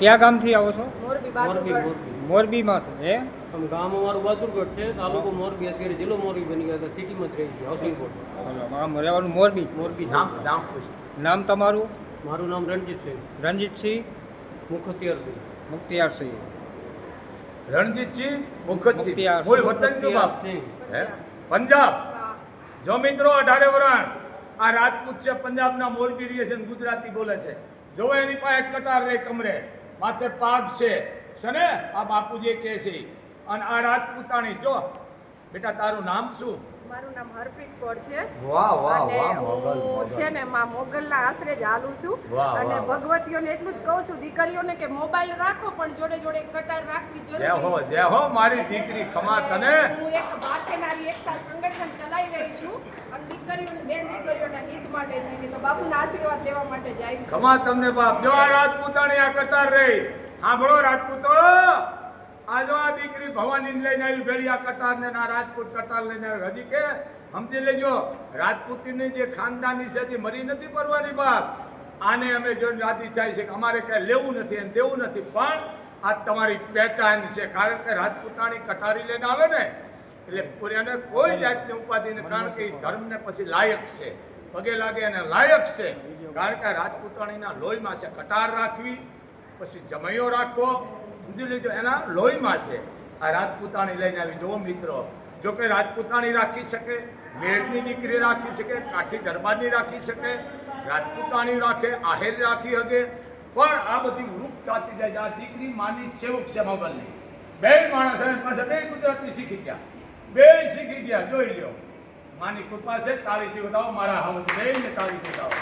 ક્યાં ગામથી આવો છો? મોરબી મોરબી બહાદુરગઢ. મોરબી મોરબીમાંથી હે? આમ ગામ અમારું બહાદુરગઢ છે, તાલુકો મોરબી, અત્યારે જિલ્લો મોરબી બની ગયા, સિટીમાં જ રહી છે, હાઉસિંગ બોર્ડ આમ રહેવાનું મોરબી. મોરબી. નામ તમારું? મારું નામ રણજીતસિંહ રણજીતસિંહ મુખતિયારસિંહ. મુખતિયારસિંહ. રણજીતસિંહ મુખતસિંહ. મુખતિયાર. મૂળ વતન કયું બાપ? સિંહ. હે? પંજાબ. હા. જો મિત્રો 18 વરણ આ રાજપૂત છે, પંજાબના મોરબી રહે છે ને ગુજરાતી બોલે છે. જો એની પાસે કટાર રે કમરે, માથે પાગ છે ને આ બાપુજી કહે છે. અને આ રાજપૂતાણી જો બેટા તારું નામ શું? મારું નામ હરપ્રીત કૌર છે. વાહ વાહ અને વાહ મોગલ હું છે ને માં મોગલના આશરે જ હાલું છું. વાહ, અને વાહ, વાહ. ભગવતીઓને એટલું જ કહું છું દીકરીઓને કે મોબાઈલ રાખો પણ જોડે જોડે કટાર રાખવી જય હો જરૂરી જય હો મારી દીકરી ખમા તને. હું એક ભારતીય નારી એકતા સંગઠન ચલાવી રહી છું અને દીકરીઓને બેન દીકરીઓના હિત માટે નહીં તો બાપુના આશીર્વાદ લેવા માટે જાય છું. ખમા તમને બાપ. જો આ રાજપૂતાણી આ કટાર રહી, સાંભળો રાજપૂતો, આ જો આ દીકરી ભવાની લઈને આવી ભેળી આ કટાર ને આ રાજપૂત કટાર લઈને આવી. હજી કે સમજી લેજો રાજપૂતીની જે ખાનદાની છે હજી મરી નથી પડવાની બાપ. આને અમે જોઈને રાજી થાય છે કે અમારે કઈ લેવું નથી અને દેવું નથી, પણ આ તમારી પહેચાન છે. કારણ કે રાજપૂતાણી કટારી લઈને આવે ને એટલે પૂર્યાને કોઈ જાતની ઉપાધિ નથી, કારણ કે એ ધર્મને પછી લાયક છે, પગે લાગે અને લાયક છે. કારણ કે રાજપૂતાણીના લોહીમાં છે કટાર રાખવી, પછી જમૈયો રાખવો, સમજી લેજો એના લોહીમાં છે. આ રાજપૂતાણી લઈને આવી. જુઓ મિત્રો, જો કે રાજપૂતાણી રાખી શકે, મેરની દીકરી રાખી શકે, કાઠી દરબારની રાખી શકે, રાજપૂતાણી રાખે, આહેર રાખી શકે, પણ આ બધી રૂપ ચાતી જાય છે. આ દીકરી માની સેવક છે મોગલની. બે માણસ આવે પાસે બે ગુજરાતી શીખી ગયા, બે શીખી ગયા. જોઈ લ્યો માની કૃપા છે. તાળી બતાવો મારા હાવત બે ને તાળી બતાવો.